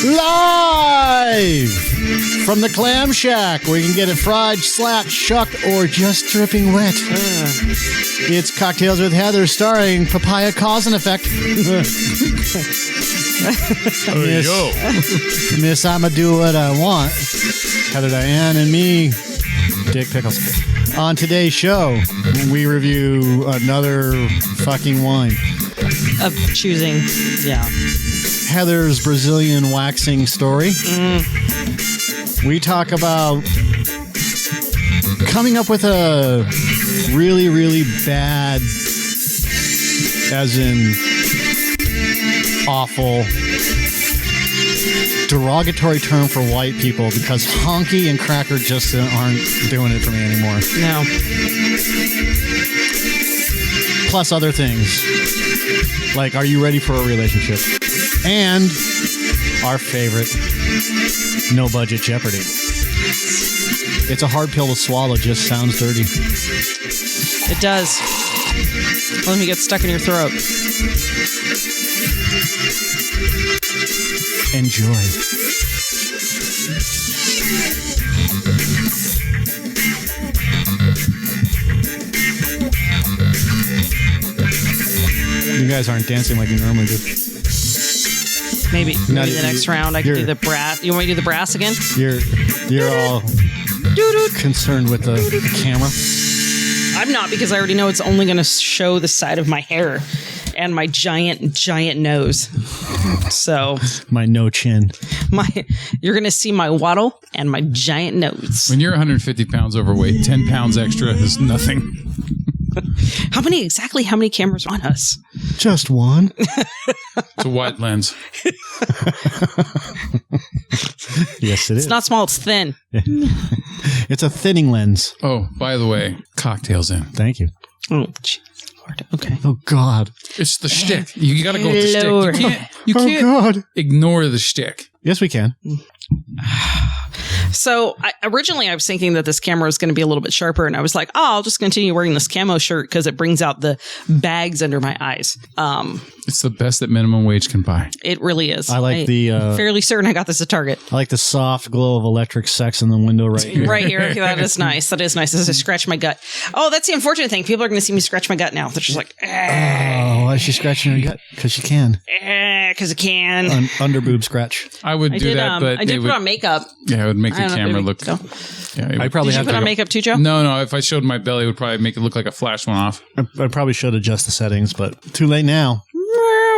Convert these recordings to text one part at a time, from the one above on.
Live from the Clam Shack, where you can get it fried, slapped, shucked, or just dripping wet. It's Cocktails with Heather, starring Papaya Cause and Effect. Miss I'ma do what I want, Heather Diane, and me, Dick Pickles. On today's show, we review another fucking wine. Of choosing, yeah. Heather's Brazilian waxing story. We talk about coming up with a really, really bad, as in awful, derogatory term for white people, because honky and cracker just aren't doing it for me anymore. No. Plus other things. Like, are you ready for a relationship? And our favorite, no budget Jeopardy. It's a hard pill to swallow, just sounds dirty. It does. Let me get stuck in your throat. Enjoy. You guys aren't dancing like you normally do. Maybe the next round I can do the brass. You want me to do the brass again? You're all concerned with the camera. I'm not, because I already know it's only going to show the side of my hair and my giant nose. So my no chin. You're going to see my waddle and my giant nose. When you're 150 pounds overweight, 10 pounds extra is nothing. How many cameras are on us? Just one. It's a wide lens. Yes, it is. It's not small, it's thin. It's a thinning lens. Oh, by the way, cocktails in. Thank you. Oh, Lord. Okay. Oh, God. It's the shtick. You got to go with the Lord. shtick. You can't ignore the shtick. Yes, we can. So originally I was thinking that this camera was going to be a little bit sharper, and I was like, I'll just continue wearing this camo shirt because it brings out the bags under my eyes. It's the best that minimum wage can buy. It really is. I like fairly certain I got this at Target. I like the soft glow of electric sex in the window right here. Right here. That is nice. That is nice. As I scratch my gut. Oh, that's the unfortunate thing. People are going to see me scratch my gut now. They're just like, oh, why is she scratching her gut? Because she can. Because I can. Under boob scratch. I would do that, but I did put on makeup. Yeah, it would make the camera look. So. Yeah, I probably did you put on makeup too, Joe? No. If I showed my belly, it would probably make it look like a flash went off. I probably should adjust the settings, but too late now.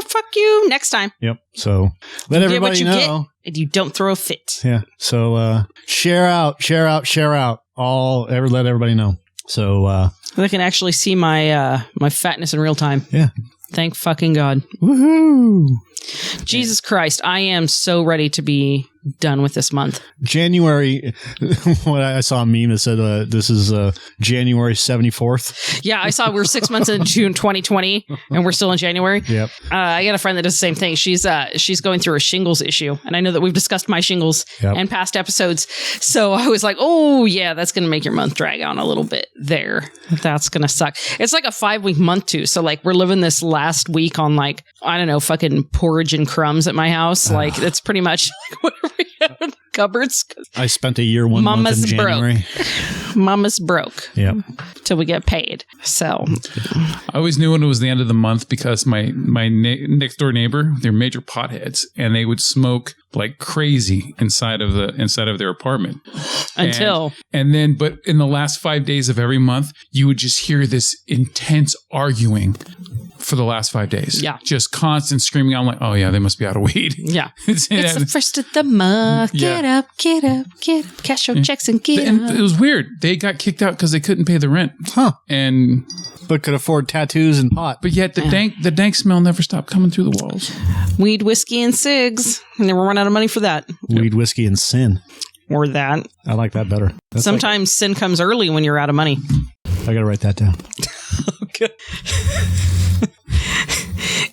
Fuck you. Next time. Yep. So let everybody know. And you don't throw a fit. Yeah. So share out. Let everybody know. So they can actually see my my fatness in real time. Yeah. Thank fucking God. Woohoo. Jesus Christ. I am so ready to be done with this month. January, what I saw a meme that said this is January 74th. Yeah, I saw we're 6 months into June 2020 and we're still in January. Yep. I got a friend that does the same thing. She's going through a shingles issue, and I know that we've discussed my shingles in past episodes. So I was like, oh yeah, that's going to make your month drag on a little bit there. That's going to suck. It's like a 5-week month too. So like we're living this last week on like, I don't know, fucking porridge and crumbs at my house. Like it's pretty much whatever we have in the cupboards. I spent a year, 1 month in January. Mama's broke. Yep. Till we get paid. So I always knew when it was the end of the month because my next door neighbor, they're major potheads, and they would smoke like crazy inside of their apartment. And then but in the last 5 days of every month, you would just hear this intense arguing for the last 5 days. Yeah. Just constant screaming. I'm like, oh yeah, they must be out of weed. Yeah. It's the first of the month. Yeah. Get up, get up, get up. Cash your checks and get And up. it was weird. They got kicked out because they couldn't pay the rent. Huh. And But could afford tattoos and pot. but yet the dank smell never stopped coming through the walls. Weed, whiskey, and cigs. And they were run out of money for that. Weed, whiskey, and sin. Or that. I like that better. That's Sometimes sin comes early when you're out of money. I got to write that down. Okay.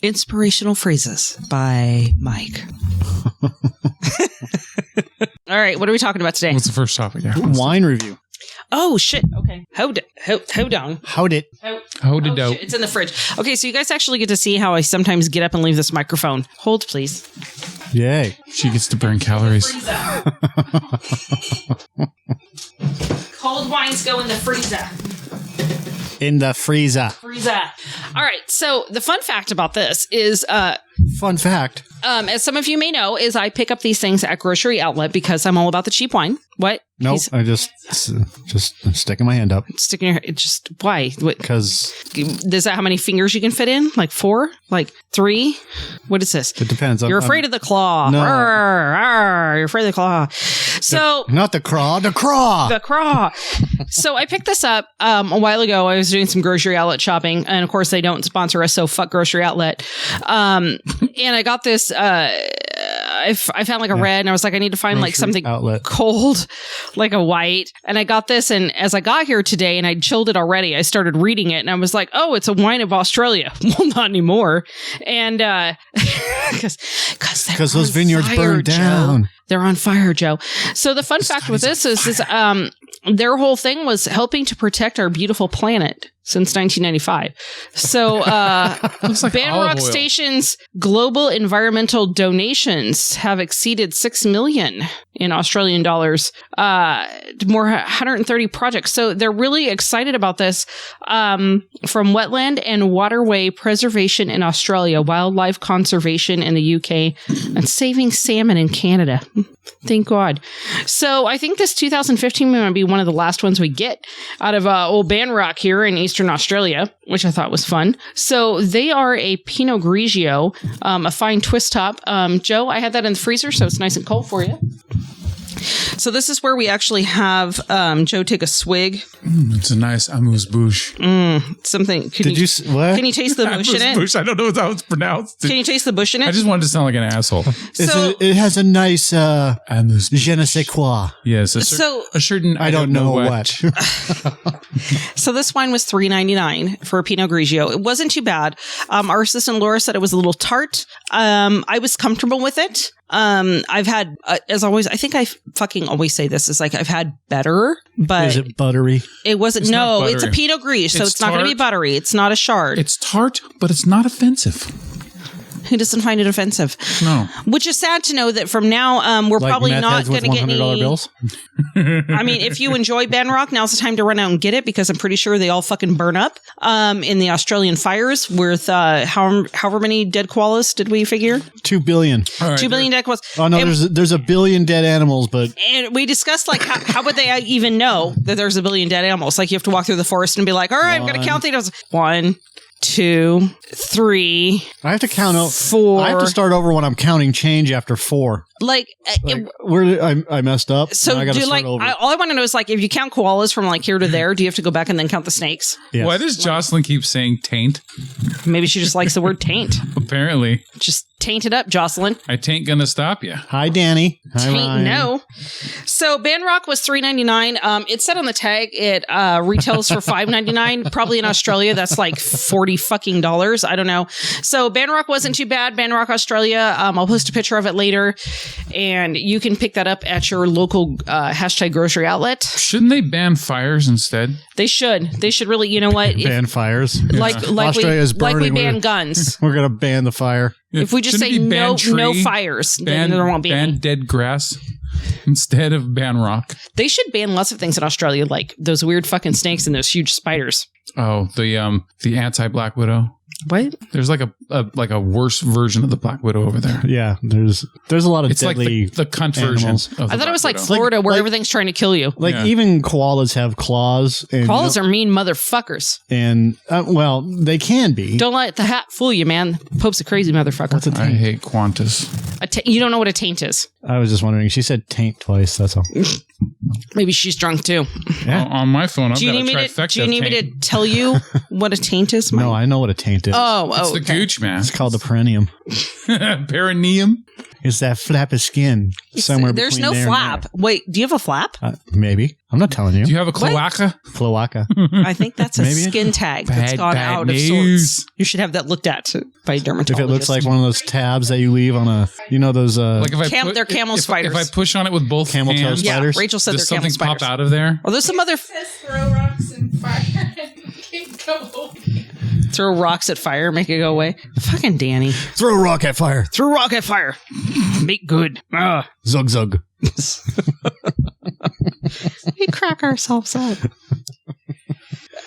Inspirational phrases by Mike. All right, what are we talking about today? What's the first topic? Yeah. Wine review. Oh shit! Okay, hold on. How'd it? Hold it out. Shit, it's in the fridge. Okay, so you guys actually get to see how I sometimes get up and leave this microphone. Hold, please. Yay. She gets to burn calories. Cold wines go in the freezer. In the freezer. All right. So the fun fact about this is, Fun fact. as some of you may know, is I pick up these things at grocery outlet because I'm all about the cheap wine. What? Nope. I just sticking my hand up. Sticking your it just why? What? Because Is that how many fingers you can fit in? Like 4? Like 3? What is this? it depends. You're afraid of the claw. No. Arr, arr, you're afraid of the claw. So Not the craw, the craw. the craw. So I picked this up a while ago. I was doing some grocery outlet shopping, and of course they don't sponsor us, so fuck grocery outlet. And I got this. I found like a red, and I was like, I need to find like Grocery something outlet. cold, like a white. And I got this, and as I got here today, and I'd chilled it already, I started reading it, and I was like, oh, it's a wine of Australia. Well, not anymore. And because those vineyards burned down. They're on fire, Joe. So the fun fact with this is their whole thing was helping to protect our beautiful planet since 1995. So Looks like Ban olive Rock oil. Station's global environmental donations have exceeded 6 million in Australian dollars. More 130 projects. So they're really excited about this. From wetland and waterway preservation in Australia, wildlife conservation in the UK, and saving salmon in Canada. Thank God. So I think this 2015 might be one of the last ones we get out of old Ban Rock here in Eastern Australia, which I thought was fun. So they are a Pinot Grigio, a fine twist top. Joe, I had that in the freezer, so it's nice and cold for you. So this is where we actually have Joe take a swig. It's a nice amuse-bouche. Something. What? Can you taste the bush in it? Amuse-bouche. I don't know how it's pronounced. Can you taste the bush in I it? just wanted to sound like an asshole. It has a nice Amuse-bouche. je ne sais quoi. Yes. A certain I don't know what. So this wine was $3.99 for a Pinot Grigio. It wasn't too bad. Our assistant Laura said it was a little tart. I was comfortable with it. I've had, as always, I think I fucking always say this, is like I've had better, but Is it buttery? it wasn't. It's not No, it's a buttery. Pinot Grigio, so It's it's not going to be tart. buttery. It's not a shard. It's tart, but it's not offensive. Who doesn't find it offensive? No. Which is sad to know that from now, we're Like probably meth not heads going with to get $100 any. bills? I mean, if you enjoy Ben Rock, now's the time to run out and get it because I'm pretty sure they all fucking burn up in the Australian fires with however many dead koalas did we figure? 2 billion. All right, 2 billion dead koalas. Oh no, And- there's a billion dead animals, but And we discussed, like, how would they even know that there's a billion dead animals? Like, you have to walk through the forest and be like, all right, I'm going to count these. 1, 2, 3, I have to count out 4. I have to start over when I'm counting change after 4. Like, Like, where did I messed up? so Now I gotta do start like, over. all I want to know is, like, if you count koalas from like here to there, do you have to go back and then count the snakes? Yes. Why does Jocelyn keep saying taint? Maybe she just likes the word taint. Apparently. Just taint it up, Jocelyn. I tain't gonna stop you. Hi, Danny. Hi, Taint Ryan. no. So Ban Rock was $3.99. It said on the tag it retails for $5.99. Probably in Australia that's like $40 fucking dollars. I don't know. So Ban Rock wasn't too bad. Ban Rock Australia. I'll post a picture of it later, and you can pick that up at your local hashtag grocery outlet. Shouldn't they ban fires instead? They should. They should really. You know what? Ban fires. Like Australia's we burning. ban guns. We're gonna ban the fire. If we just Shouldn't say it be ban no tree, fires, then ban, there won't be ban any. dead grass instead of ban rock. They should ban lots of things in Australia, like those weird fucking snakes and those huge spiders. Oh, the anti-Black Widow. What? There's like a worse version of the Black Widow over there. Yeah, there's a lot of It's deadly like the cunt animals. version. I thought it was like Florida where everything's trying to kill you. Like even koalas have claws. And, Koalas are mean motherfuckers. And well, they can be. Don't let the hat fool you, man. Pope's a crazy motherfucker. What's a I taint? hate Qantas. You don't know what a taint is. I was just wondering. She said taint twice. That's all. Maybe she's drunk too. Yeah. On my phone, I've Do you got a need trifecta. Do you need me to tell you what a taint is? Mike? No, I know what a taint is. It's the gooch, man. It's called the perineum. Perineum. It's that flap of skin somewhere There's between no there flap. Wait, do you have a flap? and there. Maybe. I'm not telling you. Do you have a cloaca? Cloaca. I think that's a Maybe. skin tag that's Bad, gone bad out news. of sorts. You should have that looked at by a If dermatologist. it looks like one of those tabs that you leave on a, those Like if I they're camel spiders. If I push on it with both Camel toe hands, spiders? Yeah, Rachel said does they're camel something spiders. pop out of there? Or there's some other It says throw rocks and fire and keep going. throw rocks at fire, make it go away. Fucking Danny. throw a rock at fire. Throw rock at fire. Make good. Zug zug. We crack ourselves up.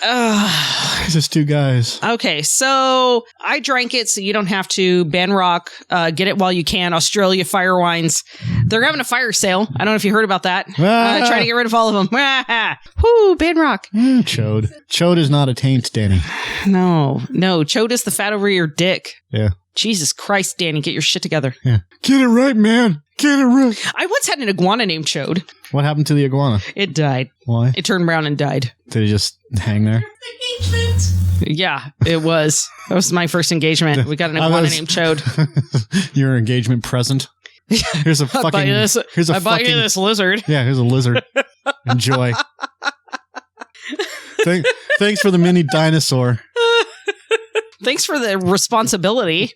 It's just two guys. Okay, so I drank it so you don't have to. Banrock, get it while you can. Australia Fire Wines. They're having a fire sale. I don't know if you heard about that. Trying to get rid of all of them. Whoo, Banrock. Chode. Chode is not a taint, Danny. No. Chode is the fat over your dick. Yeah. Jesus Christ, Danny, get your shit together. Yeah. Get it right, man. Get it right. I once had an iguana named Chode. What happened to the iguana? It died. Why? It turned brown and died. Did it just hang there? Engagement. Yeah, it was. That was my first engagement. We got an iguana named Chode. Your engagement present. Here's a fucking. I bought you this lizard. Yeah, here's a lizard. Enjoy. Thanks for the mini dinosaur. Thanks for the responsibility.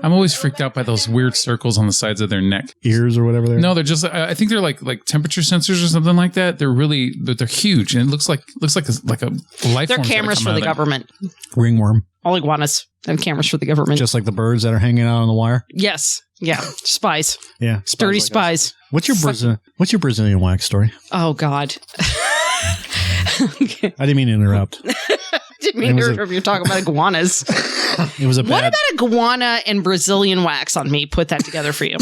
I'm always freaked out by those weird circles on the sides of their neck. Ears or whatever. No, they're just. I think they're like temperature sensors or something like that. They're really, but they're huge, and it looks like a life. They're cameras for the government. Ringworm. All iguanas have cameras for the government. Just like the birds that are hanging out on the wire. Yes. Yeah. Spies. Yeah. Dirty like spies. us. What's your Brazilian wax story? Oh, God. I didn't mean to interrupt. Didn't mean to interrupt. You're talking about iguanas. It was a What bad. about iguana and Brazilian wax on me? Put that together for you.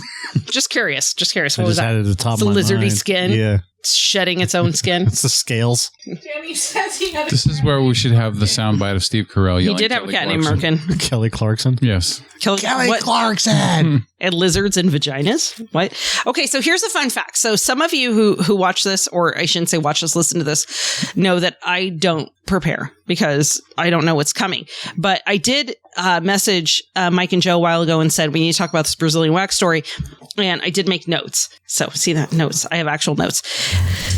Just curious. I What was just had that? it at the top It's of a my lizardy mind. skin. Yeah. It's shedding its own skin. It's the scales. Danny says he had a This is where we should have the soundbite of Steve Carell He yelling. did have a Kelly cat named Clarkson. Merkin. Kelly Clarkson. Yes. Kelly Clarkson. And lizards and vaginas? What? Okay, so here's a fun fact. So some of you who watch this, or I shouldn't say watch this, listen to this, know that I don't prepare because I don't know what's coming. But I did message Mike and Joe a while ago and said, we need to talk about this Brazilian wax story. And I did make notes. So see that? Notes. I have actual notes.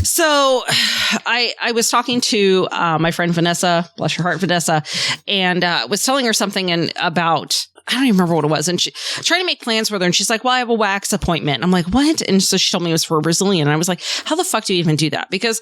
So I was talking to my friend Vanessa, bless your heart, Vanessa, and was telling her something about, I don't even remember what it was. And she tried to make plans with her. And she's like, well, I have a wax appointment. I'm like, what? And so she told me it was for a Brazilian. And I was like, how the fuck do you even do that? Because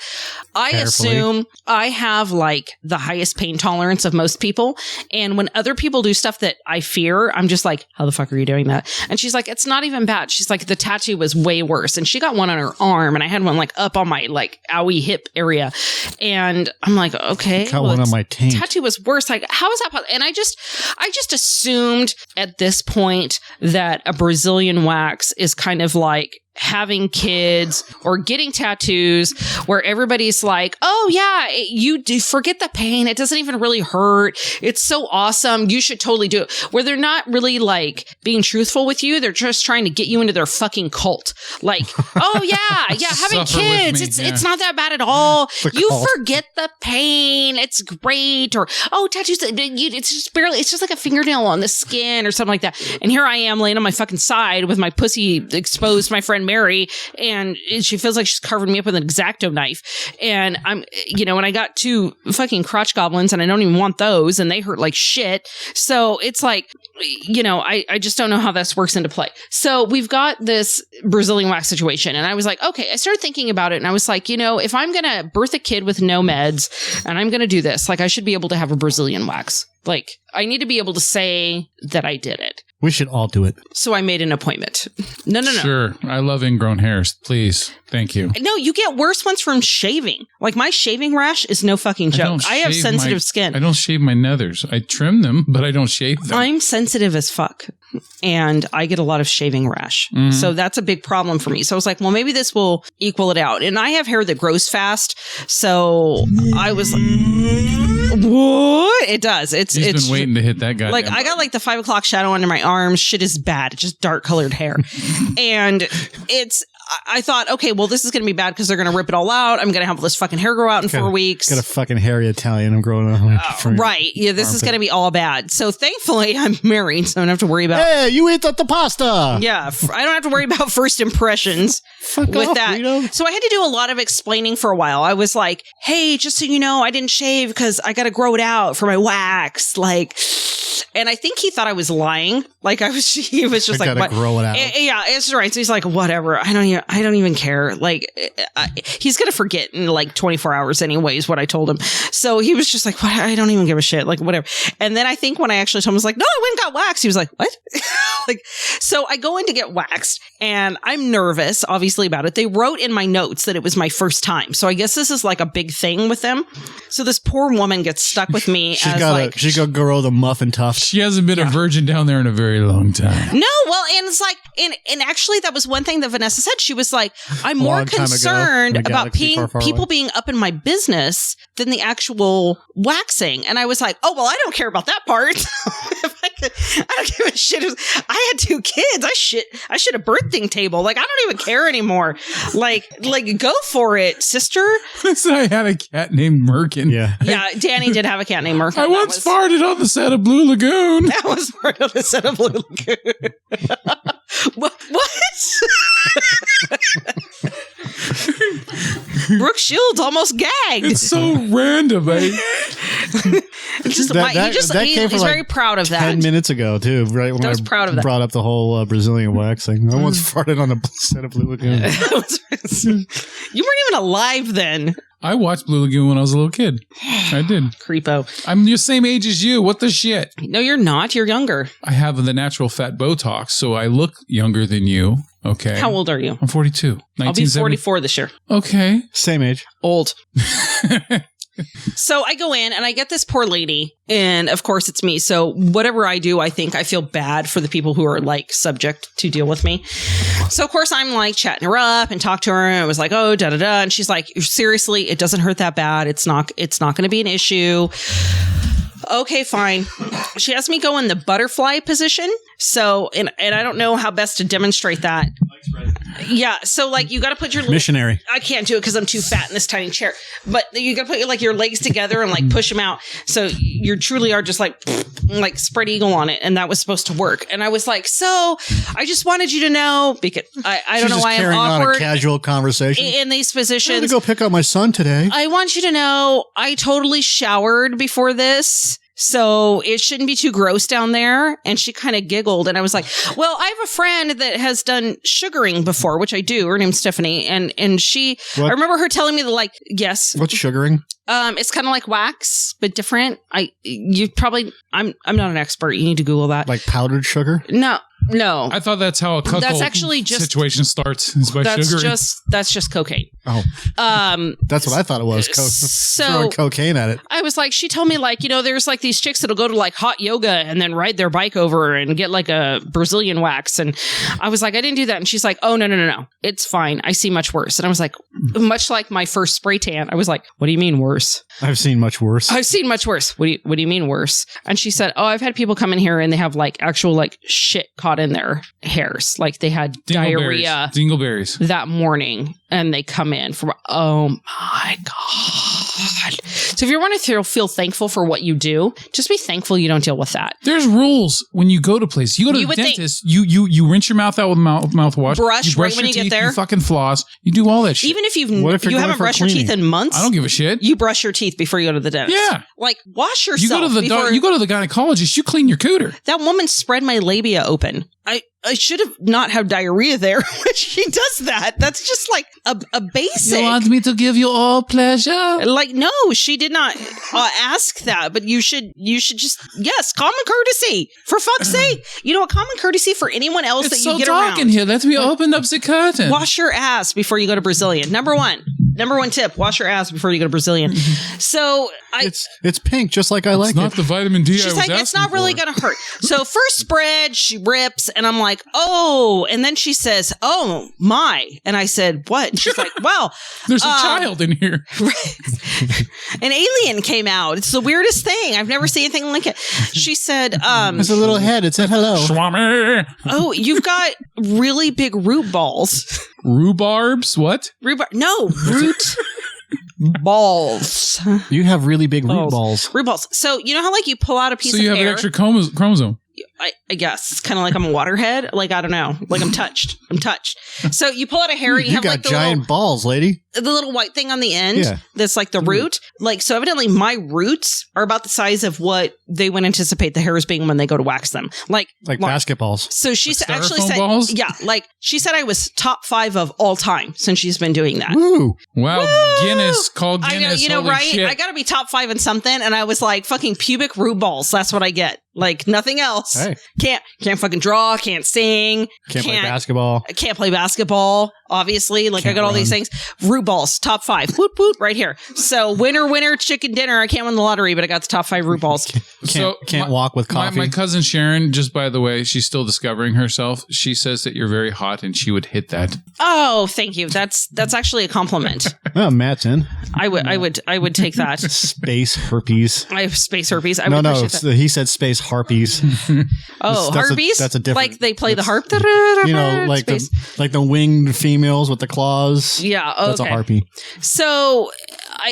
I assume I have like the highest pain tolerance of most people. And when other people do stuff that I fear, I'm just like, how the fuck are you doing that? And she's like, it's not even bad. She's like, the tattoo was way worse. And she got one on her arm and I had one like up on my like owie hip area. And I'm like, okay. Got one on my taint. Tattoo was worse. Like, how is that possible? And I just assumed at this point that a Brazilian wax is kind of like having kids or getting tattoos where everybody's like, oh yeah, you do forget the pain. It doesn't even really hurt. It's so awesome. You should totally do it. Where they're not really like being truthful with you. They're just trying to get you into their fucking cult. Like, oh yeah, having kids. It's not that bad at all. You forget the pain. It's great. Or, oh, tattoos. It's just barely, it's just like a fingernail on the skin or something like that. And here I am laying on my fucking side with my pussy exposed to my friend Mary, and she feels like she's carving me up with an X-Acto knife. And I'm, when I got two fucking crotch goblins and I don't even want those and they hurt like shit. So it's like, I just don't know how this works into play. So we've got this Brazilian wax situation. And I was like, okay, I started thinking about it and I was like, if I'm going to birth a kid with no meds and I'm going to do this, like I should be able to have a Brazilian wax. Like I need to be able to say that I did it. We should all do it. So I made an appointment. No. Sure. I love ingrown hairs. Please. Thank you. No, you get worse ones from shaving. Like my shaving rash is no fucking joke. I have sensitive skin. I don't shave my nethers. I trim them, but I don't shave them. I'm sensitive as fuck. And I get a lot of shaving rash. Mm-hmm. So that's a big problem for me. So I was like, well, maybe this will equal it out. And I have hair that grows fast. So I was like, what? It does. It's been waiting to hit that guy. Like I got like the 5 o'clock shadow under my arms. Shit is bad. It's just dark colored hair. And I thought, okay, well, this is going to be bad because they're going to rip it all out. I'm going to have all this fucking hair grow out in 4 weeks. Got a fucking hairy Italian. I'm growing up. Right. Yeah, this is going to be all bad. So thankfully, I'm married, so I don't have to worry about... Hey, you ate the pasta! Yeah, I don't have to worry about first impressions with that. Rito. So I had to do a lot of explaining for a while. I was like, hey, just so you know, I didn't shave because I got to grow it out for my wax. Like... And I think he thought I was lying. Like he was just like, "What? Grow it out." Yeah, it's right. So he's like, "Whatever. I don't even care." Like he's gonna forget in like 24 hours, anyways. What I told him. So he was just like, "What? I don't even give a shit." Like whatever. And then I think when I actually told him, I was like, "No, I went and got waxed." He was like, "What?" Like, so I go in to get waxed, and I'm nervous, obviously, about it. They wrote in my notes that it was my first time, so I guess this is like a big thing with them. So this poor woman gets stuck with me. She's got to grow the muffin tuft. She hasn't been a virgin down there in a very long time. No, well, and it's like, and actually, that was one thing that Vanessa said. She was like, I'm more concerned about people being up in my business than the actual waxing. And I was like, oh, well, I don't care about that part. I don't give a shit. I had 2 kids. I should have birthing table. Like, I don't even care anymore. Like, go for it, sister. I had a cat named Merkin. Yeah, Danny did have a cat named Merkin. I once farted on the set of Blue Lagoon. That was part of the set of Blue Lagoon. What? Brooke Shields almost gagged. It's so random, eh? He's very proud of that. 10 minutes ago, too, right when I was proud of that. Brought up the whole Brazilian waxing. I once farted on a set of Blue Lagoon. You weren't even alive then. I watched Blue Lagoon when I was a little kid. I did. Creepo. I'm the same age as you. What the shit? No, you're not. You're younger. I have the natural fat Botox, so I look younger than you. Okay. How old are you? I'm 42. I'll be 44 this year. Okay. Same age. Old. So I go in and I get this poor lady, and of course it's me. So whatever I do, I think I feel bad for the people who are like subject to deal with me. So of course I'm like chatting her up and talk to her, and I was like, oh, da da da, and she's like, seriously, it doesn't hurt that bad. It's not going to be an issue. Okay, fine. She has me go in the butterfly position. So, and I don't know how best to demonstrate that. Yeah, so like you got to put your missionary. I can't do it because I'm too fat in this tiny chair. But you got to put your legs together and like push them out. So you truly are just like spread eagle on it, and that was supposed to work. And I was like, so I just wanted you to know, because I don't know why I'm awkward. On a casual conversation in these positions. I'm gonna go pick up my son today. I want you to know I totally showered before this. So it shouldn't be too gross down there. And she kind of giggled. And I was like, well, I have a friend that has done sugaring before, which I do. Her name's Stephanie. And she, I remember her telling me that yes. What's sugaring? It's kind of like wax, but different. I'm not an expert. You need to Google that. Like powdered sugar? No. I thought that's how a cuckold situation starts. Is by sugaring. That's just cocaine. Oh. That's what I thought it was. Throwing cocaine at it. I was like, she told me there's like these chicks that'll go to like hot yoga and then ride their bike over and get like a Brazilian wax. And I was like, I didn't do that. And she's like, oh, no. It's fine. I see much worse. And I was like, much like my first spray tan, I was like, what do you mean worse? I've seen much worse. What do you mean worse? And she said, oh, I've had people come in here and they have like actual like shit caught in their hairs. Like they had diarrhea. Dingleberries. That morning. And they come in from, oh my God. So if you want to feel thankful for what you do, just be thankful you don't deal with that. There's rules when you go to places. You go to the dentist, you rinse your mouth out with mouthwash. Brush right when you get there. You fucking floss. You do all that shit. Even if you haven't brushed your teeth in months. I don't give a shit. You brush your teeth before you go to the dentist. Yeah. Like wash yourself. You go to the gynecologist, you clean your cooter. That woman spread my labia open. I should have not had diarrhea there when she does that. That's just like a basic. You want me to give you all pleasure? Like, no, she did not ask that, but you should just, yes, common courtesy. For fuck's sake. You know what? Common courtesy for anyone else that you get around. It's so dark in here. Let me open up the curtain. Wash your ass before you go to Brazilian. Number one tip, wash your ass before you go to Brazilian. So it's pink, just like I like it. It's not the vitamin D she's like, it's not really going to hurt. So first spread, she rips, and I'm like, oh. And then she says, oh, my. And I said, what? And she's like, well. There's a child in here. An alien came out. It's the weirdest thing. I've never seen anything like it. She said, there's a little head. It said hello. Swami. Oh, you've got really big root balls. Rhubarbs? What? No, root balls. You have really big root balls. Root balls. So you know how like you pull out a piece of hair? So you have an extra chromosome. I guess it's kind of like I'm a waterhead. Like, I don't know. Like I'm touched. So you pull out a hair and you have got like the giant balls, lady. The little white thing on the end. That's like the root. Like, so evidently my roots are about the size of what they would anticipate the hairs being when they go to wax them. Like basketballs. So she actually said, balls? yeah, like she said I was top 5 of all time since she's been doing that. Woo. Wow. Woo! Guinness. Call Guinness. I know, right? Shit. I got to be top 5 in something. And I was like, fucking pubic root balls. That's what I get. Like nothing else. Hey. Can't fucking draw. Can't sing. Can't play basketball. Can't play basketball. Obviously, like I got all these things. Root balls, top 5. Woot woot, right here. So winner, chicken dinner. I can't win the lottery, but I got the top 5 root balls. Can't walk with coffee. My cousin Sharon, just by the way, she's still discovering herself. She says that you're very hot, and she would hit that. Oh, thank you. That's actually a compliment. Oh, Matt's in. I would take that. Space herpes. I have space herpes. He said space harpies. Oh, harpies? That's a different. Like they play the harp. You know, like the winged females with the claws. Yeah, okay. That's a harpy. So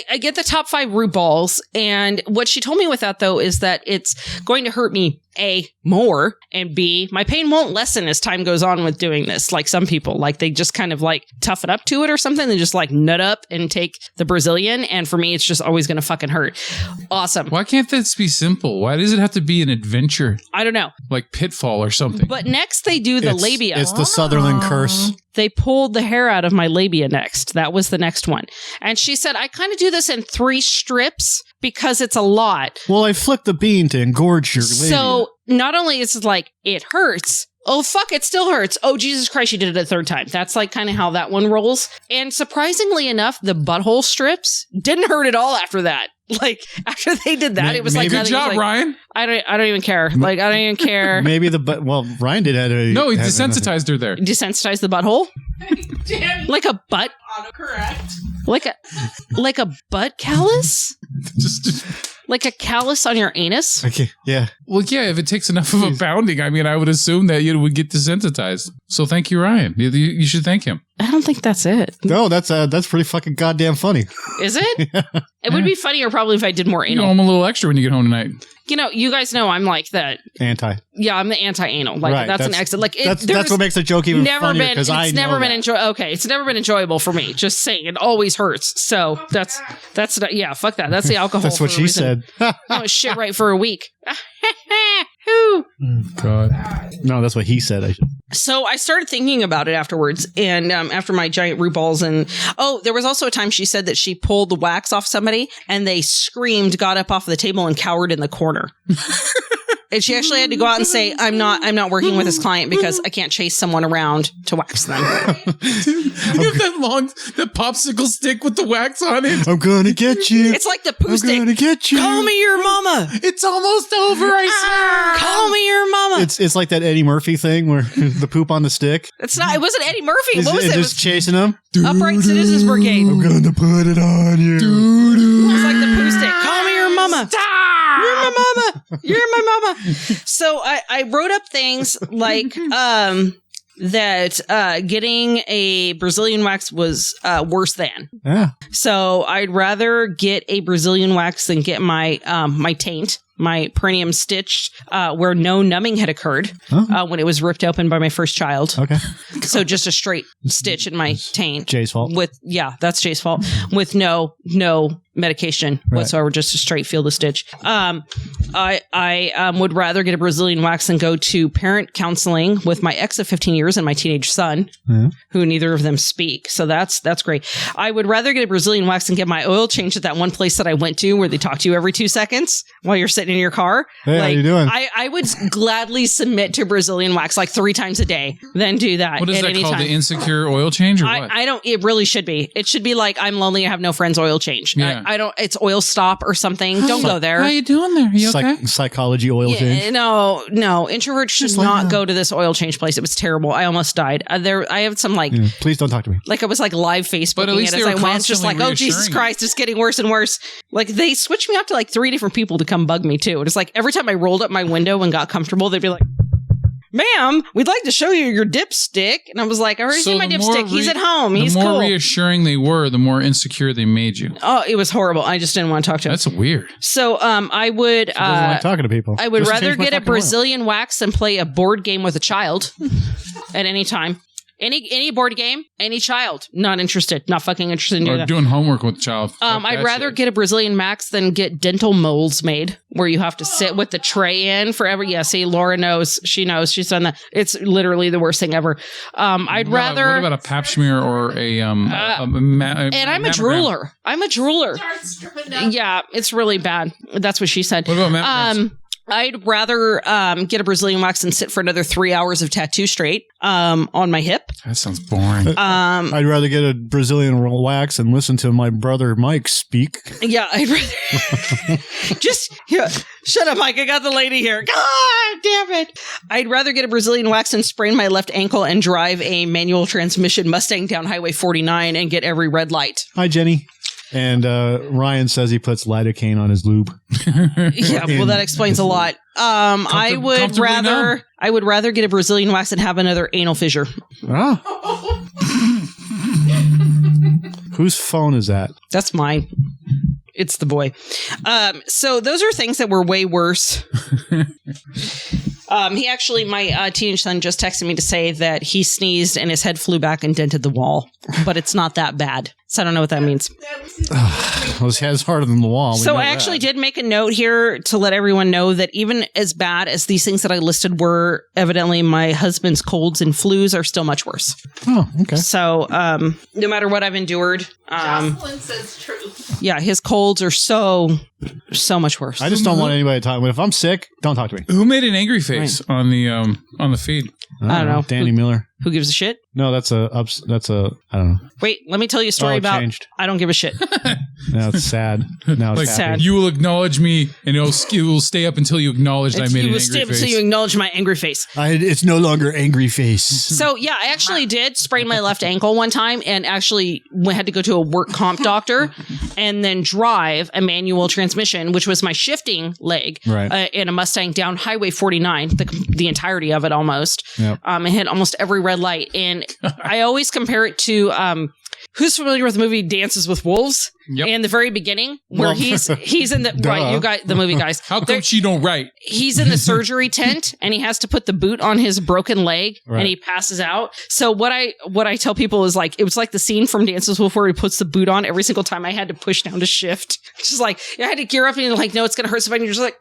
I get the top 5 root balls, and what she told me with that though is that it's going to hurt me A, more, and B, my pain won't lessen as time goes on with doing this. Like some people, like they just kind of like toughen up to it or something. They just like nut up and take the Brazilian. And for me, it's just always going to fucking hurt. Awesome. Why can't this be simple? Why does it have to be an adventure? I don't know. Like Pitfall or something. But next they do the labia. It's the Sutherland curse. They pulled the hair out of my labia next. That was the next one. And she said, I kind of do this in 3 strips because it's a lot. Well, I flipped the bean to engorge your labia. So not only is it like, it hurts. Oh, fuck, it still hurts. Oh, Jesus Christ, you did it a 3rd time. That's like kind of how that one rolls. And surprisingly enough, the butthole strips didn't hurt at all after that. Like, after they did that, it was like... Good job, like, Ryan. I don't even care. Like, I don't even care. Maybe Ryan did have a... No, he desensitized her there. Desensitized the butthole? Damn. Like a butt? Autocorrect. Like a butt callus? Just like a callus on your anus? Okay, yeah. Well, yeah, if it takes enough of a pounding, I mean, I would assume that you would get desensitized. So thank you, Ryan. You should thank him. I don't think that's it. No, that's pretty fucking goddamn funny. Is it? Yeah. It would be funnier probably if I did more anal. I'm a little extra when you get home tonight. You know, you guys know I'm like that. Anti. Yeah, I'm the anti-anal. Like right, that's an exit. Like that's what makes the joke even funnier because I know it's never been enjoyable for me. Just saying, it always hurts. So that's yeah, fuck that. That's the alcohol. That's what she said. Oh, shit, right for a week. God. No, that's what he said. So I started thinking about it afterwards, and after my giant root balls, and there was also a time she said that she pulled the wax off somebody, and they screamed, got up off the table, and cowered in the corner. And she actually had to go out and say, I'm not working with this client because I can't chase someone around to wax them. You have that popsicle stick with the wax on it. I'm gonna get you. It's like the poo stick. I'm gonna get you. Call me your mama. It's almost over, I swear. Call me your mama. It's like that Eddie Murphy thing where the poop on the stick. It wasn't Eddie Murphy. What was it? Just chasing him. Upright Citizens Brigade. I'm gonna put it on you. It was like the poo stick. Call me your mama. Stop! You're my mama. You're my mama. So I wrote up things like that getting a Brazilian wax was worse than. Yeah. So I'd rather get a Brazilian wax than get my my taint, my perineum stitched where no numbing had occurred when it was ripped open by my first child. Okay. So just a straight stitch in my taint. Jay's fault. That's Jay's fault. With no medication whatsoever, just a straight feel the stitch. I would rather get a Brazilian wax than go to parent counseling with my ex of 15 years and my teenage son, who neither of them speak. So that's great. I would rather get a Brazilian wax than get my oil changed at that one place that I went to where they talk to you every 2 seconds while you're sitting in your car. Hey, how you doing? I would gladly submit to Brazilian wax like 3 times a day, then do that. What is that called? Time. The insecure oil change or what? I don't, it really should be. It should be like, I'm lonely, I have no friends, oil change. Yeah. I don't, it's oil stop or something. Don't go there. How you doing there? Are you okay? Psychology oil change. No. Introverts should not go to this oil change place. It was terrible. I almost died. I have some like... Please don't talk to me. Like I was like live Facebooking it as I went. Just like, oh, Jesus Christ, it's getting worse and worse. Like they switched me out to like 3 different people to come bug me too. It's like every time I rolled up my window and got comfortable, they'd be like, ma'am, we'd like to show you your dipstick. And I was like, I already see my dipstick. He's at home. He's cool. The more reassuring they were, the more insecure they made you. Oh, it was horrible. I just didn't want to talk to him. That's weird. So I would... doesn't like talking to people. I would rather get a Brazilian wax than play a board game with a child at any time. Any board game, any child, not interested, not fucking interested in doing that. Doing homework with the child. I'd rather get a Brazilian wax than get dental molds made where you have to sit with the tray in forever. Yeah, see, Laura knows. She knows. She's done that. It's literally the worst thing ever. I'd rather... What about a pap smear or a... and I'm a drooler. I'm a drooler. Yeah, it's really bad. That's what she said. What about mammograms? I'd rather get a Brazilian wax and sit for another 3 hours of tattoo straight on my hip. That sounds boring. I'd rather get a Brazilian wax and listen to my brother Mike speak. Yeah, I'd rather shut up, Mike. I got the lady here. God damn it. I'd rather get a Brazilian wax and sprain my left ankle and drive a manual transmission Mustang down Highway 49 and get every red light. Hi, Jenny. And Ryan says he puts lidocaine on his lube. Yeah, well, that explains a lot. I would rather get a Brazilian wax and have another anal fissure. Oh. Whose phone is that? That's mine. It's the boy. So those are things that were way worse. He actually, my teenage son just texted me to say that he sneezed and his head flew back and dented the wall, but it's not that bad. So I don't know what that means. Well, his head's harder than the wall. So I actually did make a note here to let everyone know that even as bad as these things that I listed were, evidently my husband's colds and flus are still much worse. Oh, okay. So no matter what I've endured. Jocelyn says truth. Yeah, his colds are so much worse. I just don't want anybody to talk. If I'm sick, don't talk to me. Who made an angry face on the feed? I don't know. Danny Miller. Who gives a shit? No, that's a I don't know. Wait, let me tell you a story about changed. I don't give a shit. Now it's sad. Now it's like, sad. You will acknowledge me, and it will stay up until you acknowledge that I made an angry face. Until you acknowledge my angry face. It's no longer angry face. So yeah, I actually did sprain my left ankle one time, and actually had to go to a work comp doctor, and then drive a manual transmission, which was my shifting leg, right. In a Mustang down Highway 49, the entirety of it almost. Yep. And hit almost every red light, and I always compare it to who's familiar with the movie Dances with Wolves? Yep. In the very beginning, where he's in the right, you guys, the movie guys. How come she don't write? He's in the surgery tent, and he has to put the boot on his broken leg, and he passes out. So what I tell people is like, it was like the scene from Dances with Wolves where he puts the boot on every single time I had to push down to shift. It's just like I had to gear up and like, no, it's gonna hurt so bad. And you're just like,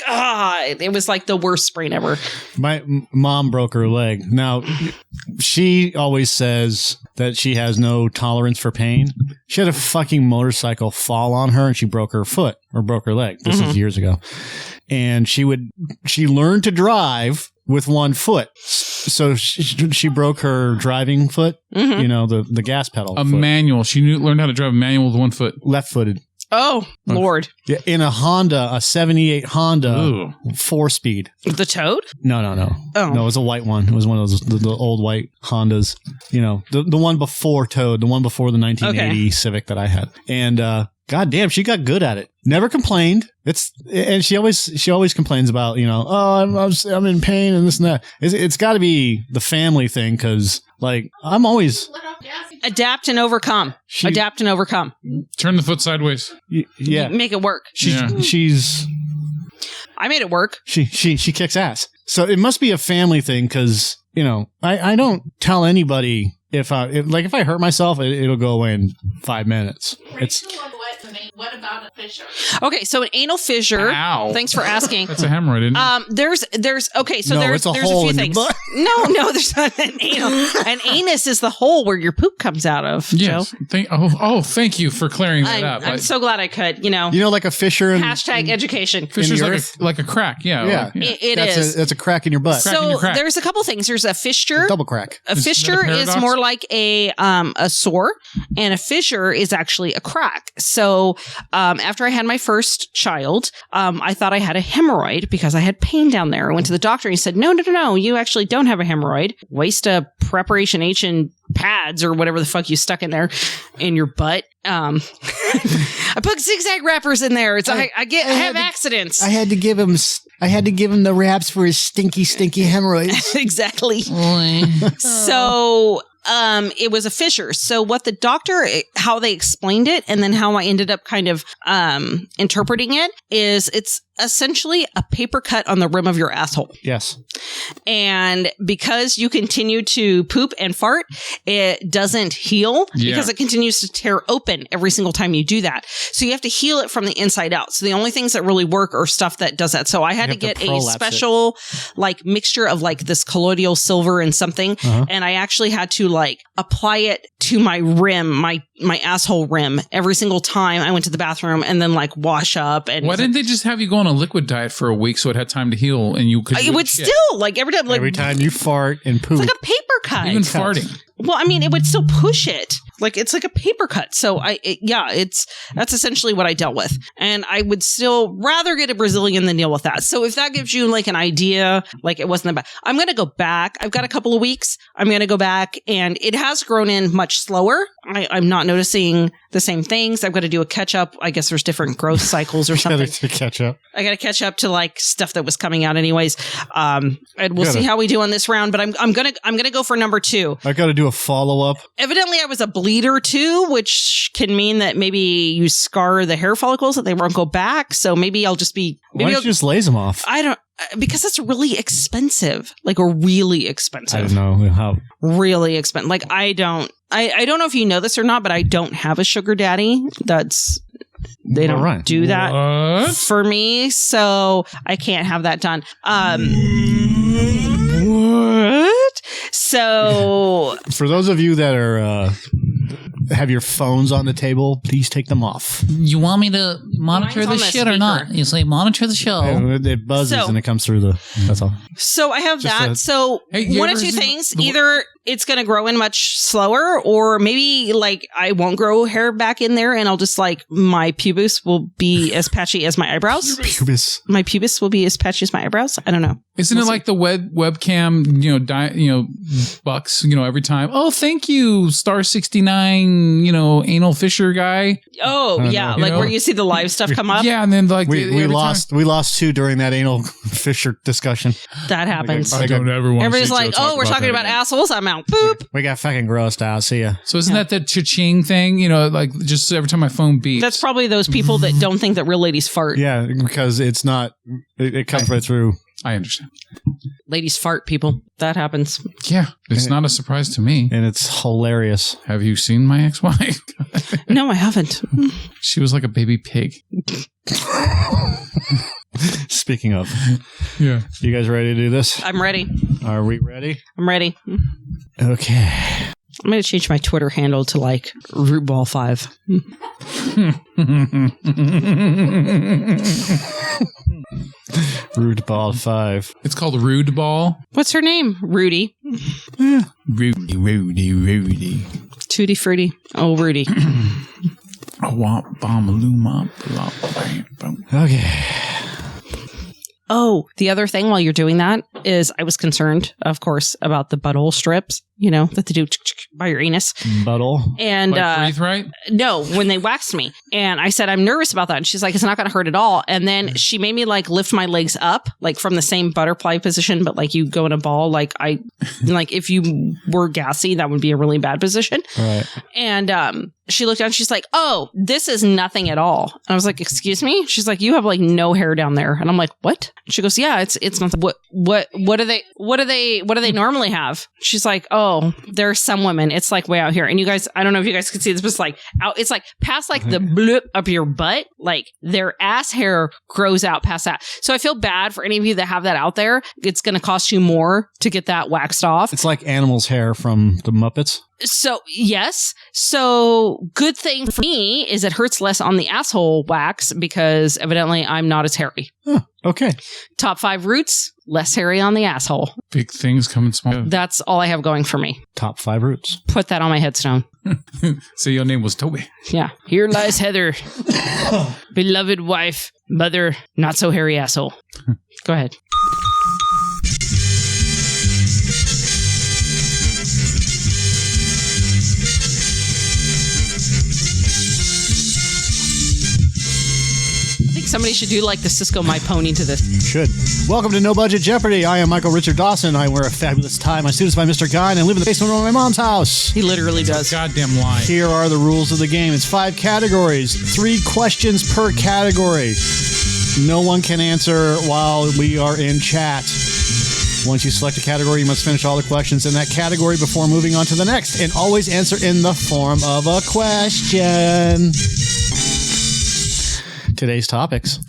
God. It was like the worst sprain ever. My mom broke her leg. Now, she always says that she has no tolerance for pain. She had a fucking motorcycle fall on her and she broke her foot or broke her leg. This is years ago. And she learned to drive with one foot. So she broke her driving foot, you know, the gas pedal. Manual. She learned how to drive a manual with one foot. Left-footed. Oh, Lord. Yeah, in a Honda, a 78 Honda, 4-speed. The Toad? No. Oh. No, it was a white one. It was one of those the old white Hondas. You know, the one before Toad, the one before the 1980 Civic that I had. And God damn, she got good at it. Never complained. And she always complains about, you know, I'm in pain and this and that. It's got to be the family thing because like I'm always adapt and overcome. Adapt and overcome. Turn the foot sideways. Yeah, make it work. She's. I made it work. She kicks ass. So it must be a family thing because you know I don't tell anybody if I hurt myself, it'll go away in 5 minutes. What about a fissure? Okay, so an anal fissure. Ow. Thanks for asking. That's a hemorrhoid, isn't it? There's okay, so No, there's it's a a hole few in your things. butt. No, there's not an anal. An anus is the hole where your poop comes out of. Yes. Joe. Thank you for clearing that up. I'm so glad I could. You know, like a fissure. hashtag education. Fissure's in the like a crack. Yeah. Yeah. It is. That's a crack in your butt. Crack in So your crack. there's a couple things. There's a fissure. Double crack. A Is that a fissure is paradox? more like a sore, and a fissure is actually a crack. So after I had my first child, I thought I had a hemorrhoid because I had pain down there. I went to the doctor and he said, no, you actually don't have a hemorrhoid. Waste of Preparation H and pads or whatever the fuck you stuck in there in your butt. I put zigzag wrappers in there. I have accidents. I had to give him the wraps for his stinky hemorrhoids. Exactly. So it was a fissure. So what the doctor, how they explained it, and then how I ended up kind of interpreting it, is it's essentially a paper cut on the rim of your asshole. Yes. And because you continue to poop and fart, it doesn't heal because it continues to tear open every single time you do that. So you have to heal it from the inside out. So the only things that really work are stuff that does that. So I had to get a special like mixture of like this colloidal silver and something. And I actually had to like apply it to my rim, my asshole rim every single time I went to the bathroom, and then like wash up. And why didn't they just have you go on a liquid diet for a week so it had time to heal and you could? It would still like every time you fart and poop, it's like a paper cut. Even farting. Well, I mean, it would still push it. Like, it's like a paper cut. So, that's essentially what I dealt with. And I would still rather get a Brazilian than deal with that. So, if that gives you, like, an idea, like, it wasn't that bad. I'm going to go back. I've got a couple of weeks. I'm going to go back, and it has grown in much slower. I'm not noticing the same things. I've got to do a catch-up. I guess there's different growth cycles or something. To catch up. I got to catch up to, like, stuff that was coming out anyways. And we'll see how we do on this round. But I'm gonna go for number 2. I got to do a follow-up. Evidently, I was a bleeder too, which can mean that maybe you scar the hair follicles that they won't go back. So maybe I'll just be. Why don't you just laze them off? I don't, because it's really expensive, like a really expensive. I don't know how. Really expensive. Like I don't know if you know this or not, but I don't have a sugar daddy. They don't do that for me, so I can't have that done. What? So, for those of you that are have your phones on the table, please take them off. You want me to monitor the shit or not? You say monitor the show. It buzzes and it comes through the. That's all. So I have that. So one of two things: either it's going to grow in much slower, or maybe like I won't grow hair back in there, and I'll just like my pubis will be as patchy as my eyebrows. My pubis will be as patchy as my eyebrows. I don't know. Isn't it like the webcam? Bucks. Every time. Oh, thank you, star 69. Anal fissure guy. Oh yeah, like where you see the live stuff come up. Yeah, and then like we lost 2 during that anal fissure discussion. That happens. I don't ever want. Everybody's like, oh, we're talking about assholes. I'm out. Boop. We got fucking grossed out. See ya. So isn't that the cha-ching thing? Like just every time my phone beeps. That's probably those people that don't think that real ladies fart. Yeah, because it's not. It comes right through. I understand. Ladies fart, people. That happens. Yeah, it's not a surprise to me. And it's hilarious. Have you seen my ex-wife? No, I haven't. She was like a baby pig. Speaking of. Yeah. You guys ready to do this? I'm ready. Are we ready? I'm ready. Okay. I'm going to change my Twitter handle to like Rootball5. Rude Ball 5. It's called Rude Ball. What's her name? Rudy. Yeah. Rudy. Tutti Frutti. Oh, Rudy. Okay. Oh, the other thing while you're doing that is I was concerned, of course, about the butthole strips, that they do by your anus. Butthole? And breathe right? No, when they waxed me. And I said, I'm nervous about that. And she's like, it's not going to hurt at all. And then she made me like lift my legs up, like from the same butterfly position, but like you go in a ball. Like if you were gassy, that would be a really bad position. Right. And she looked down, she's like, oh, this is nothing at all. And I was like, excuse me? She's like, you have like no hair down there. And I'm like, what? She goes, yeah, it's nothing. What do they normally have? She's like, oh, well, there are some women, it's like way out here. And you guys, I don't know if you guys can see this, but it's like out, it's like past like the bloop up your butt, like their ass hair grows out past that. So I feel bad for any of you that have that out there. It's going to cost you more to get that waxed off. It's like animals' hair from the Muppets. So, yes. So, good thing for me is it hurts less on the asshole wax because evidently I'm not as hairy. Huh, okay. Top 5 roots, less hairy on the asshole. Big things come in small. That's all I have going for me. Top 5 roots. Put that on my headstone. So your name was Toby. Yeah. Here lies Heather. Beloved wife, mother, not so hairy asshole. Go ahead. Somebody should do like the Cisco My Pony to this. Should. Welcome to No Budget Jeopardy. I am Michael Richard Dawson. I wear a fabulous tie. My students by Mr. Guy, and I live in the basement of my mom's house. He literally does. Goddamn lie. Here are the rules of the game. It's 5 categories, 3 questions per category. No one can answer while we are in chat. Once you select a category, you must finish all the questions in that category before moving on to the next, and always answer in the form of a question. Today's topics.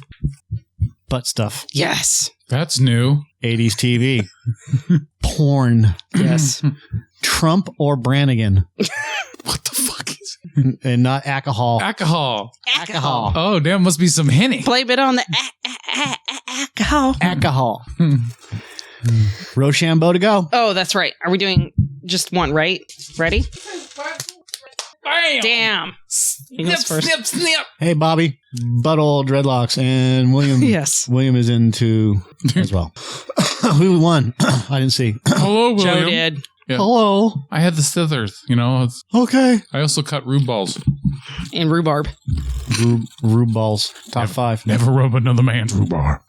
Butt stuff. Yes. That's new. 80s TV. Porn. Yes. Trump or Brannigan. What the fuck is it? And not alcohol. Alcohol. Alcohol. Oh, damn, must be some Henny. Play a bit on the alcohol. Alcohol. Rochambeau to go. Oh, that's right. Are we doing just one, right? Ready? Bam! Damn. He goes first. Snip, snip. Hey, Bobby. Butthole dreadlocks. And William. Yes. William is into as well. Who won? I didn't see. Hello, William. Joe did. Yeah. Hello. I had the scissors, you know. Okay. I also cut rube balls. And rhubarb. Rube balls. Top 5. Never rub another man's rhubarb.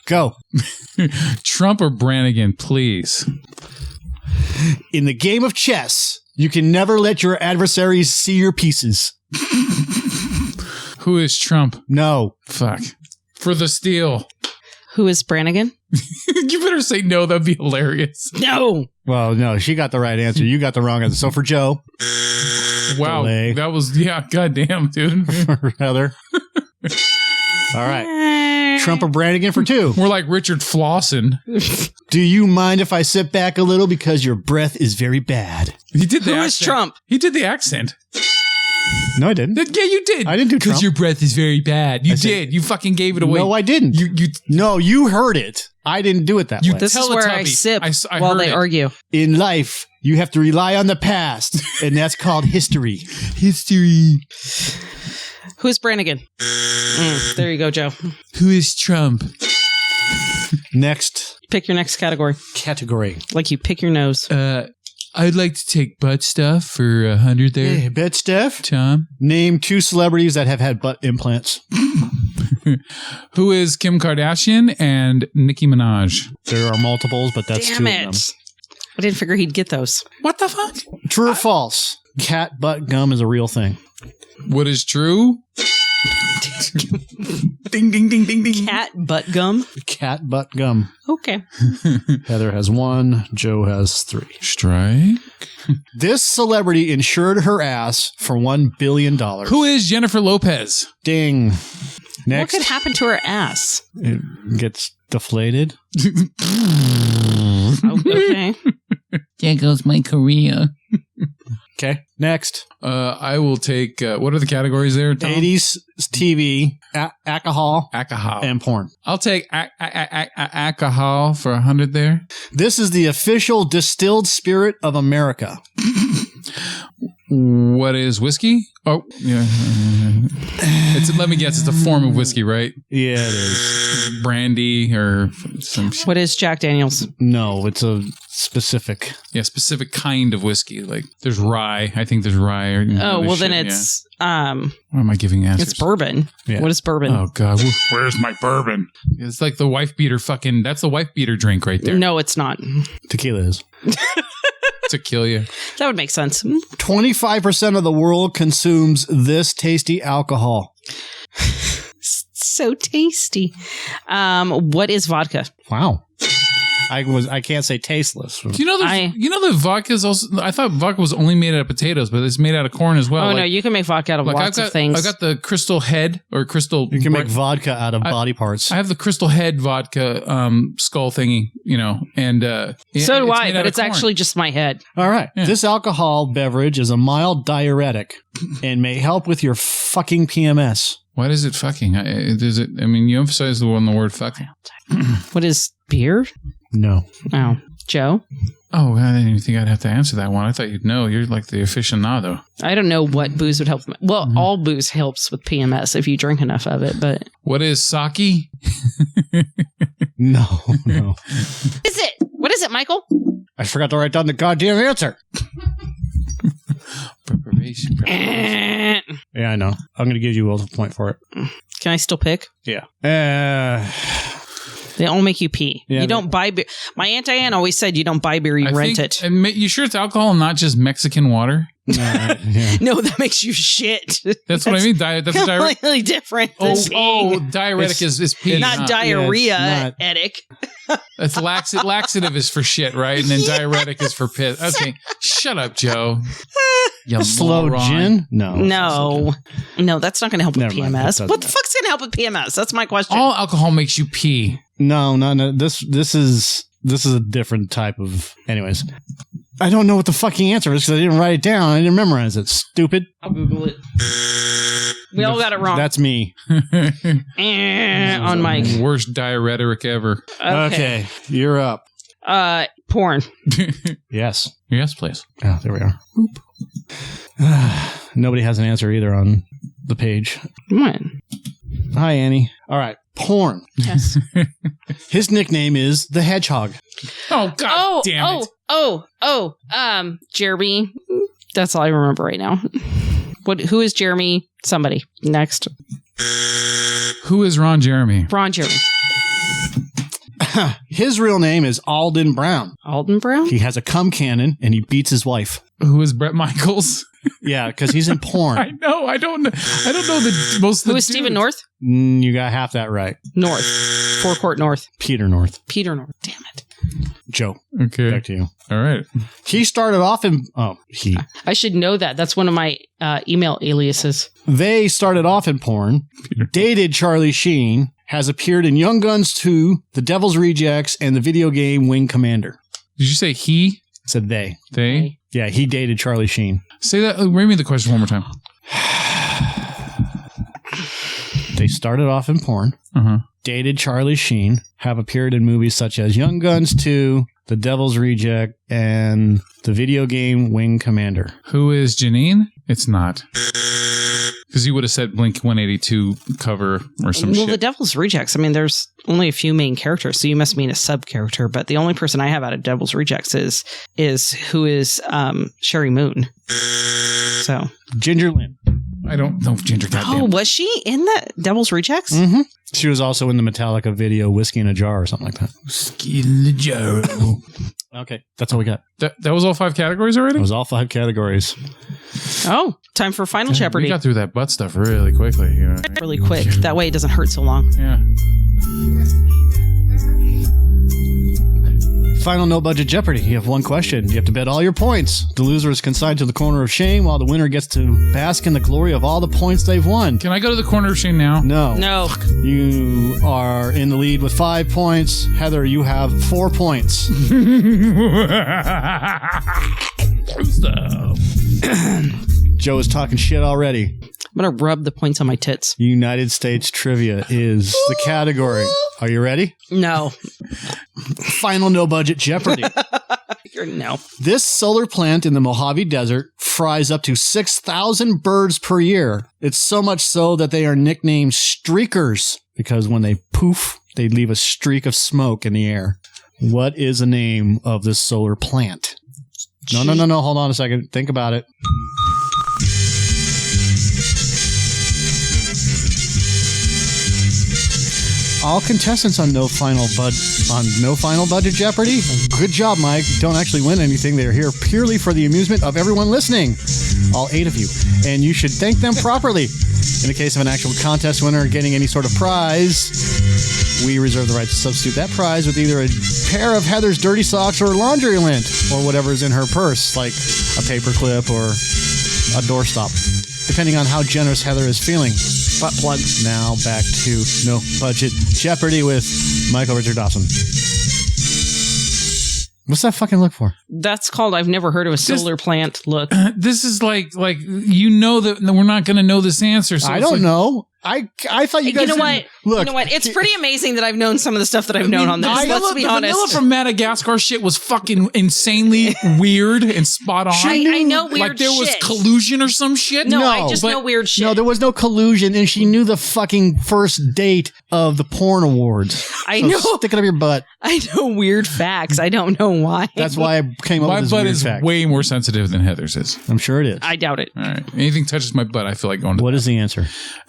Go. Trump or Brannigan, please. In the game of chess, you can never let your adversaries see your pieces. Who is Trump? No. Fuck. For the steal. Who is Brannigan? You better say no. That'd be hilarious. No. Well, no, she got the right answer. You got the wrong answer. So for Joe. Wow. Delay. That was, yeah, goddamn, dude. For Heather. All right. Trump or Brannigan for 2. More like Richard Flossin. Do you mind if I sit back a little because your breath is very bad? He did the Who accent. is Trump? He did the accent. No, I didn't. Yeah, you did. I didn't do Trump. Because your breath is very bad. You did. You fucking gave it away. No, I didn't. No, you heard it. I didn't do it that way. This is where I sip I while heard they it. argue. In life, you have to rely on the past, and that's called history. History. Who's Brannigan? There you go, Joe. Who is Trump? Next Pick your next category. category. Like you pick your nose. I'd like to take butt stuff for 100 there. Hey, bet Steph. Tom. Name 2 celebrities that have had butt implants. Who is Kim Kardashian and Nicki Minaj? There are multiples, but that's 2 Damn of it. them. I didn't figure he'd get those. What the fuck? True or false? Cat butt gum is a real thing. What is true? Ding, ding, ding, ding, ding. Cat butt gum? Cat butt gum. Okay. Heather has 1. Joe has 3. Strike. This celebrity insured her ass for $1 billion. Who is Jennifer Lopez? Ding. Next. What could happen to her ass? It gets deflated. Oh, okay. There goes my career. Okay. Next. I will take, what are the categories there, Tom? 80s TV, alcohol, Alcohol. and porn. I'll take alcohol for 100 there. This is the official distilled spirit of America. What is whiskey? Oh, yeah. Let me guess. It's a form of whiskey, right? Yeah, it is. Brandy or some What is Jack Daniels? No, it's a specific. specific kind of whiskey. Like there's rye. I think there's rye. Or, Oh, well, then shit, it's What am I giving answers? it's bourbon. Yeah. What is bourbon? Oh God, where's my bourbon? It's like the wife beater. That's the wife beater drink right there. No, it's not. Tequila is. To kill you. That would make sense. 25% of the world consumes this tasty alcohol. So tasty. What is vodka? Wow. I can't say tasteless. Do you know that vodka is also? I thought vodka was only made out of potatoes, but it's made out of corn as well. Oh no, you can make vodka out of lots of things. I got the Crystal Head or Crystal. You can make vodka out of body parts. I have the Crystal Head vodka skull thingy, and so do I, but it's actually just my head. All right, this alcohol beverage is a mild diuretic and may help with your fucking PMS. Why does it fucking? Does it? I mean, you emphasize the word fucking. What is beer? No. Oh, Joe? Oh, I didn't even think I'd have to answer that one. I thought you'd know. You're like the aficionado. I don't know what booze would help. Well, all booze helps with PMS if you drink enough of it, but... What is sake? No. What is it, Michael? I forgot to write down the goddamn answer. Preparation. Yeah, I know. I'm going to give you a point for it. Can I still pick? Yeah. They all make you pee. Yeah, you don't buy beer. My Aunt Diane always said you don't buy beer, you rent it. You sure it's alcohol and not just Mexican water? Yeah. No, that makes you shit. That's what I mean. That's completely different. Diuretic is pee. Not diarrhea, etic. It's laxative is for shit, right? And then diuretic is for piss. Okay, shut up, Joe. You slow moron. gin? No, that's not going to help with PMS. What the fuck's going to help with PMS? That's my question. All alcohol makes you pee. No. This is a different type of. Anyways, I don't know what the fucking answer is because I didn't write it down. I didn't memorize it. Stupid. I'll Google it. We all got it wrong. That's me. On Mike. Worst diuretic ever. Okay, you're up. Porn. Yes. Yes, please. Oh, there we are. Nobody has an answer either on the page. Come on. Hi, Annie. All right. Porn. Yes. His nickname is the Hedgehog. Oh, God damn it. Jeremy. That's all I remember right now. Who is Jeremy? Somebody. Next. Who is Ron Jeremy? Ron Jeremy. His real name is Alden Brown. Alden Brown? He has a cum cannon and he beats his wife. Who is Bret Michaels? Yeah, because he's in porn. I know. I don't know the most of the Who is Stephen North? You got half that right. North. Forecourt North. Peter North. Damn it. Joe. Okay. Back to you. All right. He started off in... he. I should know that. That's one of my email aliases. They started off in porn, dated Charlie Sheen, has appeared in Young Guns 2, The Devil's Rejects, and the video game Wing Commander. Did you say he? I said they. They? Yeah, he dated Charlie Sheen. Say that. Read me the question one more time. They started off in porn, dated Charlie Sheen, have appeared in movies such as Young Guns 2, The Devil's Reject, and the video game Wing Commander. Who is Janine? It's not. Because you would have said Blink 182 cover or some shit. Well, The Devil's Rejects, I mean, there's only a few main characters, so you must mean a sub-character, but the only person I have out of Devil's Rejects is who is Sherry Moon. So. Ginger Lynn. I don't know if Ginger got Oh, was she in the Devil's Rejects? Mm-hmm. She was also in the Metallica video Whiskey in a Jar or something like that. Whiskey in a Jar. Okay, that's all we got. That was all 5 categories already? It was all 5 categories. Oh, time for Final Jeopardy. We got through that butt stuff really quickly. You know? Really quick. That way it doesn't hurt so long. Yeah. Final no budget Jeopardy. You have one question. You have to bet all your points. The loser is consigned to the corner of shame while the winner gets to bask in the glory of all the points they've won. Can I go to the corner of shame now? No. You are in the lead with 5 points. Heather, you have 4 points. Joe is talking shit already. I'm going to rub the points on my tits. United States trivia is the category. Are you ready? No. Final no budget Jeopardy. No. This solar plant in the Mojave Desert fries up to 6,000 birds per year. It's so much so that they are nicknamed streakers because when they poof, they leave a streak of smoke in the air. What is the name of this solar plant? No. Hold on a second. Think about it. All contestants on no final budget Jeopardy. Good job, Mike. Don't actually win anything. They're here purely for the amusement of everyone listening. all 8 of you, and you should thank them properly. In the case of an actual contest winner getting any sort of prize, we reserve the right to substitute that prize with either a pair of Heather's dirty socks or laundry lint, or whatever's in her purse, like a paper clip or a doorstop, depending on how generous Heather is feeling. Butt plug. Now back to No Budget Jeopardy with Michael Richard Dawson. What's that fucking look for? That's called I've never heard of a solar plant look. This is like you know that we're not going to know this answer. So I don't know. I thought you guys. You know what? Look, you know what? It's pretty amazing that I've known some of the stuff that I've known on this. Let's be honest. Vanilla from Madagascar shit was fucking insanely weird and spot on. I know weird like there was shit. collusion or some shit. No, I just know weird shit. No, there was no collusion, and she knew the fucking first date of the porn awards. I So know. Stick it up your butt. I know weird facts. I don't know why. That's why I came up My with this butt weird is fact. way more sensitive than Heather's is. I'm sure it is. I doubt it. All right. Anything touches my butt, I feel like going to What is the answer?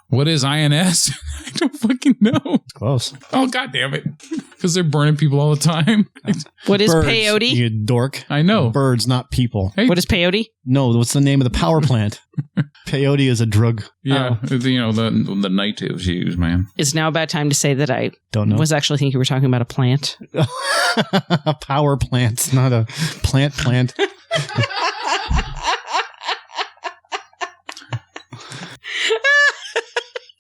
What is INS? I don't fucking know. Close. Oh, God damn it. Because they're burning people all the time. What is Birds, peyote? you dork. I know. Birds, not people. Hey. What is peyote? No, what's the name of the power plant? Peyote is a drug. Yeah. You know, the natives use, man. It's now a bad time to say that I Don't know. was actually thinking you were talking about a plant. A power plant, not a plant.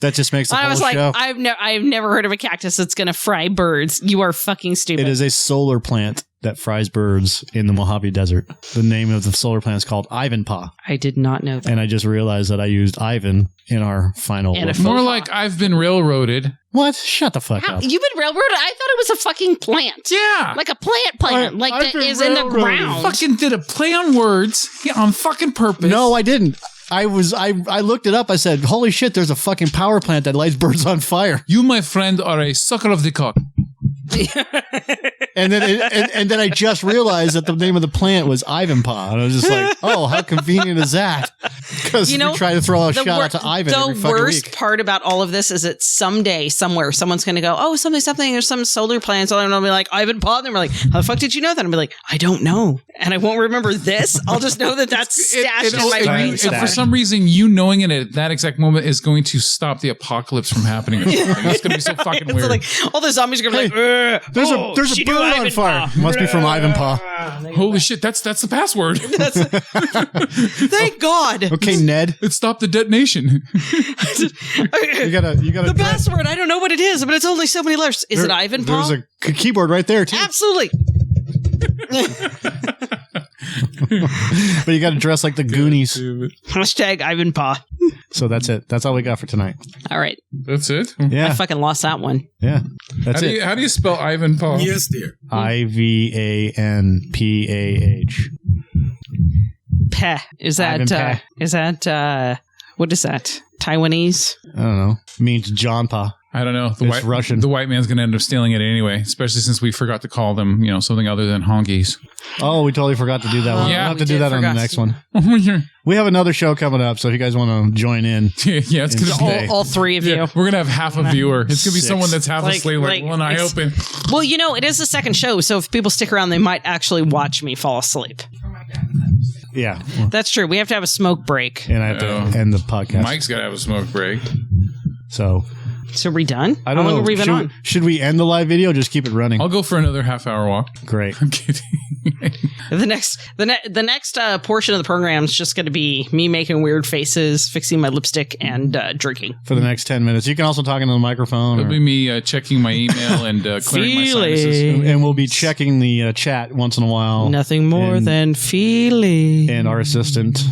That just makes the I whole was like, show. I've never heard of a cactus that's going to fry birds. You are fucking stupid. It is a solar plant that fries birds in the Mojave Desert. The name of the solar plant is called Ivanpah. I did not know that. And I just realized that I used Ivan in our final. And a look. faux More pas. like I've been railroaded. What? Shut the fuck How, up. you've been railroaded? I thought it was a fucking plant. Yeah. Like a plant, like I've that been is in the railroaded. ground. Fucking did a play on words on fucking purpose. No, I didn't. I looked it up. I said, holy shit, there's a fucking power plant that lights birds on fire. You, my friend, are a sucker of the cock. And then I just realized that the name of the plant was Ivanpah. And I was just like, oh, how convenient is that? Because You know, we try to throw a shout out to Ivan every The fucking worst week. part about all of this is that someday, somewhere, someone's going to go, oh, something, there's some solar plants. And I'll be like, Ivan Paul. And they're like, how the fuck did you know that? And I'll be like, I don't know. And I won't remember this. I'll just know that that's stashed in my brain And somewhere. for some reason, you knowing it at that exact moment is going to stop the apocalypse from happening. Or something. It's going to be so fucking It's weird. like all the zombies are going to be like, There's a bird on fire. Must be from Ivanpah. Holy shit, that's the password. Thank God. Okay, Ned. It stopped the detonation. You gotta. The password, I don't know what it is, but it's only so many letters. Is it Ivan Paul? There's a keyboard right there too. Absolutely. But you got to dress like the Goonies. Hashtag Ivan Paw. So that's it. That's all we got for tonight. All right. That's it? I Yeah, fucking lost that one. yeah. That's it. How do you spell Ivan Paul? Yes, dear. IVANPAH. Peh. Is Ivan that, Peh. what is that? Taiwanese? I don't know. Means John Pa. I don't know. It's Russian. The white man's going to end up stealing it anyway, especially since we forgot to call them, something other than honkies. Oh, we totally forgot to do that one. Yeah, we'll have we to do did that on the forgot next to. one. Yeah, We have another show coming up, so if you guys want to join in, it's going to Stay. be. All three of you. Yeah, we're going to have half a viewer. It's going to be Six. someone that's half Like- asleep, like like- one eye open. Well, it is the second show, so if people stick around, they might actually watch me fall asleep. yeah. That's true. We have to have a smoke break. And I have to end the podcast. Mike's got to have a smoke break. So So are we done? I don't How long know. have we been on? Should we end the live video or just keep it running? I'll go for another half-hour walk. Great. I'm kidding. The next portion of the program is just going to be me making weird faces, fixing my lipstick, and drinking. For the next 10 minutes. You can also talk into the microphone. It'll be me checking my email and clearing my sinuses. And we'll be checking the chat once in a while. Nothing more And- than feeling. And our assistant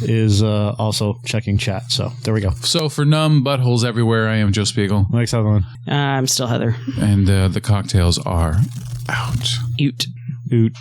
is also checking chat. So there we go. So for numb buttholes everywhere, I am Joe Spiegel. Mike Sutherland. I'm still Heather. And the cocktails are out. Ute. Oot.